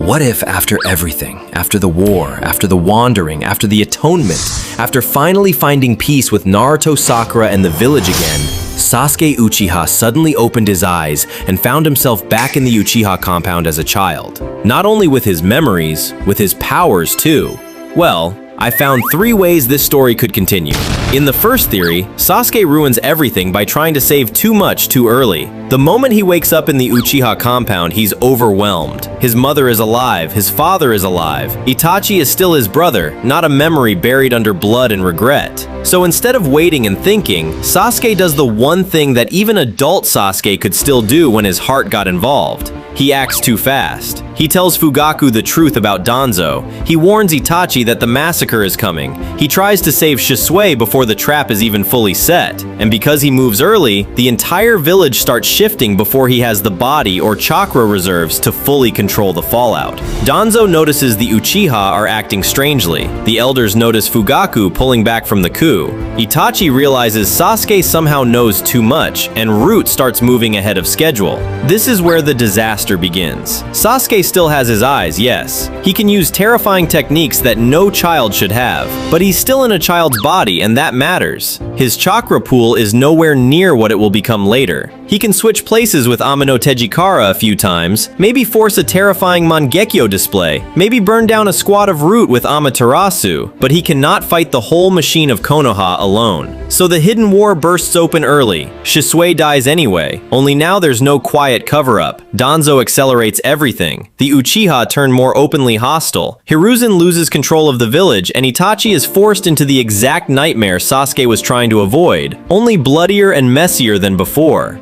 What if after everything, after the war, after the wandering, after the atonement, after finally finding peace with Naruto, Sakura, and the village again, Sasuke Uchiha suddenly opened his eyes and found himself back in the Uchiha compound as a child. Not only with his memories, with his powers too. Well, I found 3 ways this story could continue. In the first theory, Sasuke ruins everything by trying to save too much too early. The moment he wakes up in the Uchiha compound, he's overwhelmed. His mother is alive, his father is alive. Itachi is still his brother, not a memory buried under blood and regret. So instead of waiting and thinking, Sasuke does the one thing that even adult Sasuke could still do when his heart got involved. He acts too fast. He tells Fugaku the truth about Danzo. He warns Itachi that the massacre is coming. He tries to save Shisui before the trap is even fully set. And because he moves early, the entire village starts shifting before he has the body or chakra reserves to fully control the fallout. Danzo notices the Uchiha are acting strangely. The elders notice Fugaku pulling back from the coup. Itachi realizes Sasuke somehow knows too much, and Root starts moving ahead of schedule. This is where the disaster begins. Sasuke still has his eyes, yes. He can use terrifying techniques that no child should have, but he's still in a child's body, and that matters. His chakra pool is nowhere near what it will become later. He can switch places with Amino Tejikara a few times, maybe force a terrifying Mangekyo display, maybe burn down a squad of Root with Amaterasu, but he cannot fight the whole machine of Konoha alone. So the hidden war bursts open early. Shisui dies anyway, only now there's no quiet cover-up. Danzo accelerates everything. The Uchiha turn more openly hostile. Hiruzen loses control of the village, and Itachi is forced into the exact nightmare Sasuke was trying to avoid, only bloodier and messier than before.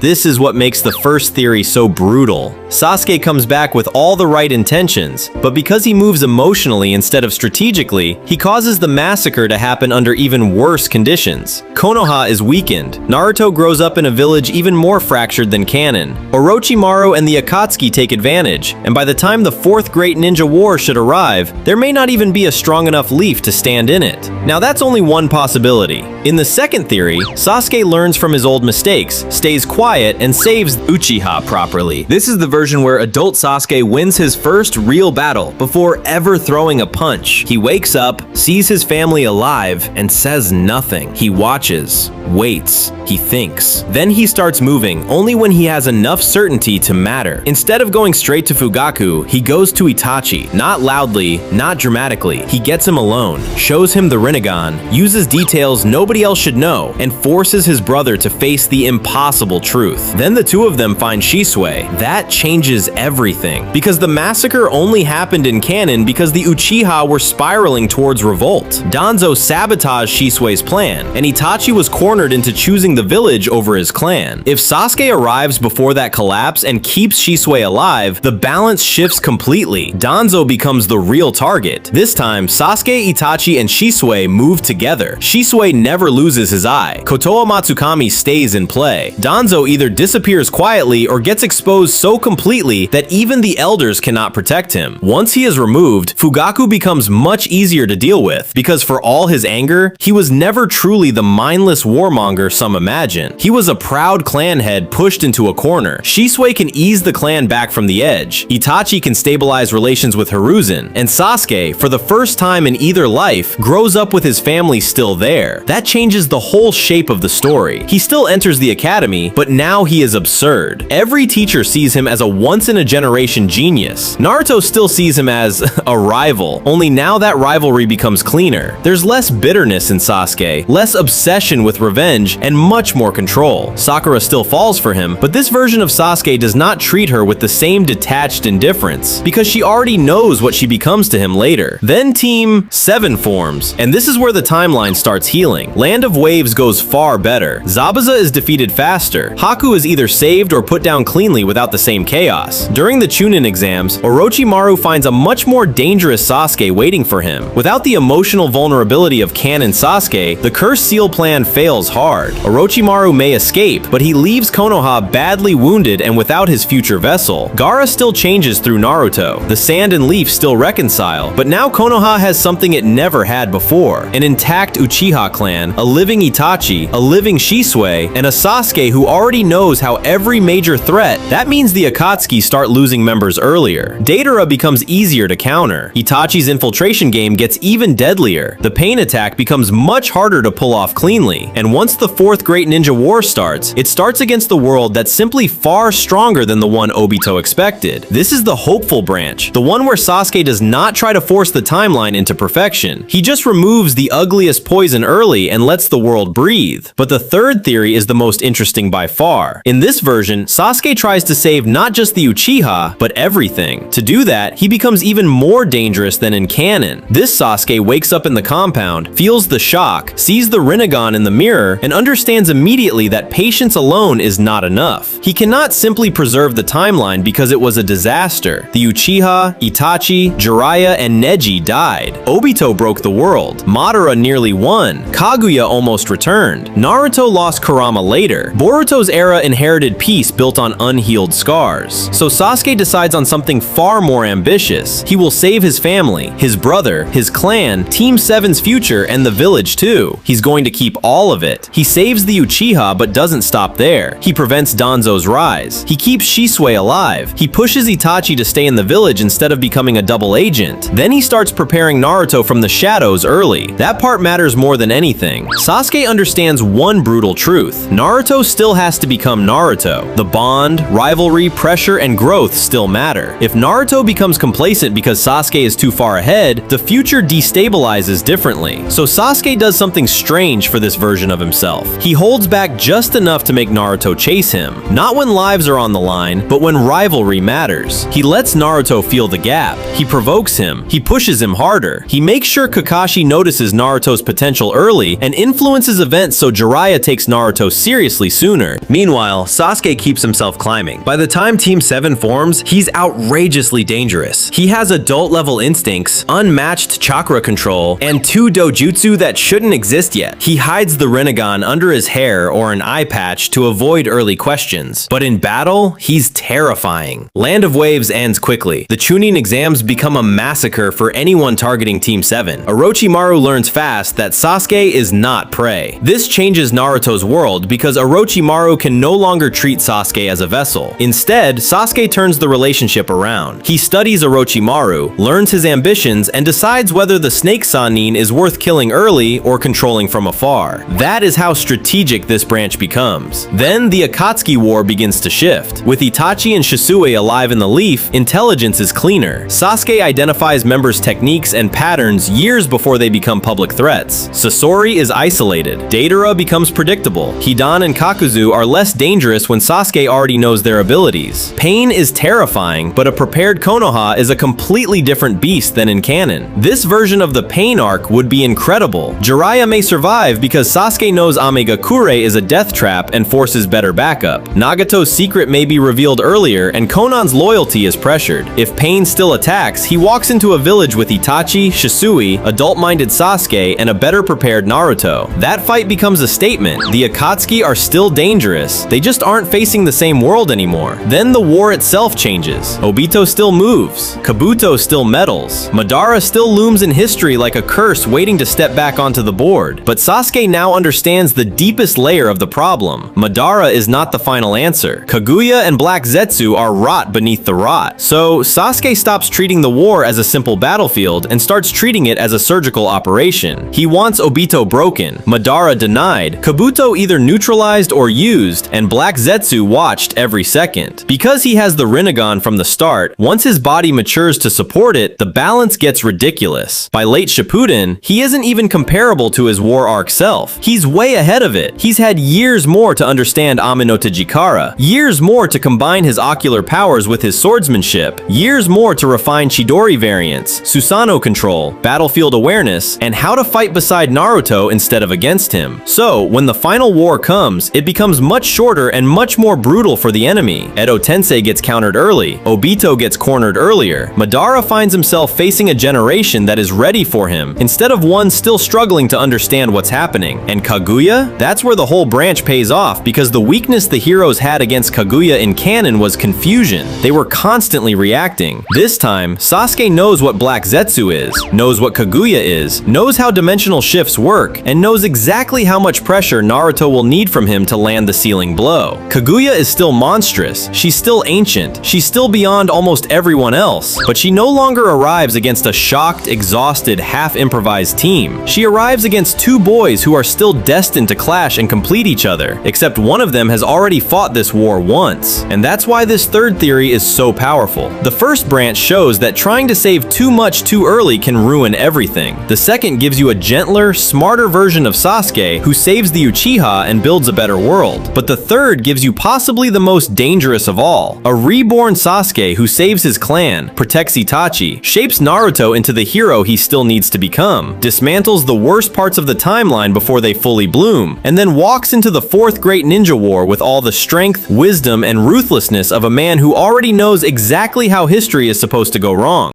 This is what makes the first theory so brutal. Sasuke comes back with all the right intentions, but because he moves emotionally instead of strategically, he causes the massacre to happen under even worse conditions. Konoha is weakened. Naruto grows up in a village even more fractured than canon. Orochimaru and the Akatsuki take advantage, and by the time the 4th Great Ninja War should arrive, there may not even be a strong enough leaf to stand in it. Now that's only one possibility. In the second theory, Sasuke learns from his old mistakes, stays quiet, and saves Uchiha properly. This is the version where adult Sasuke wins his first real battle before ever throwing a punch. He wakes up, sees his family alive, and says nothing. He watches, waits, he thinks. Then he starts moving only when he has enough certainty to matter. Instead of going straight to Fugaku, he goes to Itachi, not loudly, not dramatically. He gets him alone, shows him the Rinnegan, uses details nobody else should know, and forces his brother to face the impossible truth. Then the two of them find Shisui. That changes everything, because the massacre only happened in canon because the Uchiha were spiraling towards revolt. Danzo sabotaged Shisui's plan, and Itachi was cornered into choosing the village over his clan. If Sasuke arrives before that collapse and keeps Shisui alive, the balance shifts completely. Danzo becomes the real target. This time, Sasuke, Itachi, and Shisui move together. Shisui never loses his eye. Kotoa Matsukami stays in play. Danzo either disappears quietly or gets exposed so completely that even the elders cannot protect him. Once he is removed, Fugaku becomes much easier to deal with, because for all his anger, he was never truly the mindless warmonger some imagine. He was a proud clan head pushed into a corner. Shisui can ease the clan back from the edge. Itachi can stabilize relations with Hiruzen, and Sasuke, for the first time in either life, grows up with his family still there. That changes the whole shape of the story. He still enters the academy, but now he is absurd. Every teacher sees him as a once-in-a-generation genius. Naruto still sees him as a rival, only now that rivalry becomes cleaner. There's less bitterness in Sasuke, less obsession with revenge, and much more control. Sakura still falls for him, but this version of Sasuke does not treat her with the same detached indifference, because she already knows what she becomes to him later. Then Team 7 forms, and this is where the timeline starts healing. Land of Waves goes far better. Zabuza is defeated faster. Haku is either saved or put down cleanly without the same chaos. During the Chunin exams, Orochimaru finds a much more dangerous Sasuke waiting for him. Without the emotional vulnerability of canon Sasuke, the Cursed Seal plan fails hard. Orochimaru may escape, but he leaves Konoha badly wounded and without his future vessel. Gaara still changes through Naruto. The Sand and Leaf still reconcile, but now Konoha has something it never had before. An intact Uchiha clan, a living Itachi, a living Shisui, and a Sasuke who already already knows how every major threat, that means the Akatsuki start losing members earlier. Deidara becomes easier to counter. Itachi's infiltration game gets even deadlier. The pain attack becomes much harder to pull off cleanly. And once the fourth Great Ninja War starts, it starts against the world that's simply far stronger than the one Obito expected. This is the hopeful branch, the one where Sasuke does not try to force the timeline into perfection. He just removes the ugliest poison early and lets the world breathe. But the third theory is the most interesting by far. In this version, Sasuke tries to save not just the Uchiha, but everything. To do that, he becomes even more dangerous than in canon. This Sasuke wakes up in the compound, feels the shock, sees the Rinnegan in the mirror, and understands immediately that patience alone is not enough. He cannot simply preserve the timeline because it was a disaster. The Uchiha, Itachi, Jiraiya, and Neji died. Obito broke the world. Madara nearly won. Kaguya almost returned. Naruto lost Kurama later. Boruto's era inherited peace built on unhealed scars. So Sasuke decides on something far more ambitious. He will save his family, his brother, his clan, Team 7's future, and the village too. He's going to keep all of it. He saves the Uchiha but doesn't stop there. He prevents Danzo's rise. He keeps Shisui alive. He pushes Itachi to stay in the village instead of becoming a double agent. Then he starts preparing Naruto from the shadows early. That part matters more than anything. Sasuke understands one brutal truth. Naruto still has to become Naruto. The bond, rivalry, pressure, and growth still matter. If Naruto becomes complacent because Sasuke is too far ahead, the future destabilizes differently. So Sasuke does something strange for this version of himself. He holds back just enough to make Naruto chase him. Not when lives are on the line, but when rivalry matters. He lets Naruto feel the gap. He provokes him. He pushes him harder. He makes sure Kakashi notices Naruto's potential early and influences events so Jiraiya takes Naruto seriously sooner. Meanwhile, Sasuke keeps himself climbing. By the time Team 7 forms, he's outrageously dangerous. He has adult-level instincts, unmatched chakra control, and 2 dojutsu that shouldn't exist yet. He hides the Rinnegan under his hair or an eye patch to avoid early questions. But in battle, he's terrifying. Land of Waves ends quickly. The Chunin exams become a massacre for anyone targeting Team 7. Orochimaru learns fast that Sasuke is not prey. This changes Naruto's world because Orochimaru can no longer treat Sasuke as a vessel. Instead, Sasuke turns the relationship around. He studies Orochimaru, learns his ambitions, and decides whether the Snake Sannin is worth killing early or controlling from afar. That is how strategic this branch becomes. Then the Akatsuki War begins to shift. With Itachi and Shisui alive in the leaf, intelligence is cleaner. Sasuke identifies members' techniques and patterns years before they become public threats. Sasori is isolated. Deidara becomes predictable. Hidan and Kakuzu are less dangerous when Sasuke already knows their abilities. Pain is terrifying, but a prepared Konoha is a completely different beast than in canon. This version of the Pain arc would be incredible. Jiraiya may survive because Sasuke knows Amegakure is a death trap and forces better backup. Nagato's secret may be revealed earlier, and Konan's loyalty is pressured. If Pain still attacks, he walks into a village with Itachi, Shisui, adult-minded Sasuke, and a better prepared Naruto. That fight becomes a statement. The Akatsuki are still dangerous. They just aren't facing the same world anymore. Then the war itself changes. Obito still moves. Kabuto still meddles. Madara still looms in history like a curse waiting to step back onto the board. But Sasuke now understands the deepest layer of the problem. Madara is not the final answer. Kaguya and Black Zetsu are rot beneath the rot. So Sasuke stops treating the war as a simple battlefield and starts treating it as a surgical operation. He wants Obito broken, Madara denied, Kabuto either neutralized or used, and Black Zetsu watched every second. Because he has the Rinnegan from the start, once his body matures to support it, the balance gets ridiculous. By late Shippuden, he isn't even comparable to his war arc self. He's way ahead of it. He's had years more to understand Ame no Tajikara, years more to combine his ocular powers with his swordsmanship, years more to refine Chidori variants, Susanoo control, battlefield awareness, and how to fight beside Naruto instead of against him. So, when the final war comes, it becomes much shorter and much more brutal for the enemy. Edo Tensei gets countered early, Obito gets cornered earlier, Madara finds himself facing a generation that is ready for him, instead of one still struggling to understand what's happening. And Kaguya? That's where the whole branch pays off, because the weakness the heroes had against Kaguya in canon was confusion. They were constantly reacting. This time, Sasuke knows what Black Zetsu is, knows what Kaguya is, knows how dimensional shifts work, and knows exactly how much pressure Naruto will need from him to land the spine-sealing blow. Kaguya is still monstrous, she's still ancient, she's still beyond almost everyone else, but she no longer arrives against a shocked, exhausted, half-improvised team. She arrives against two boys who are still destined to clash and complete each other, except one of them has already fought this war once. And that's why this third theory is so powerful. The first branch shows that trying to save too much too early can ruin everything. The second gives you a gentler, smarter version of Sasuke who saves the Uchiha and builds a better world. But the third gives you possibly the most dangerous of all. A reborn Sasuke who saves his clan, protects Itachi, shapes Naruto into the hero he still needs to become, dismantles the worst parts of the timeline before they fully bloom, and then walks into the fourth great ninja war with all the strength, wisdom, and ruthlessness of a man who already knows exactly how history is supposed to go wrong.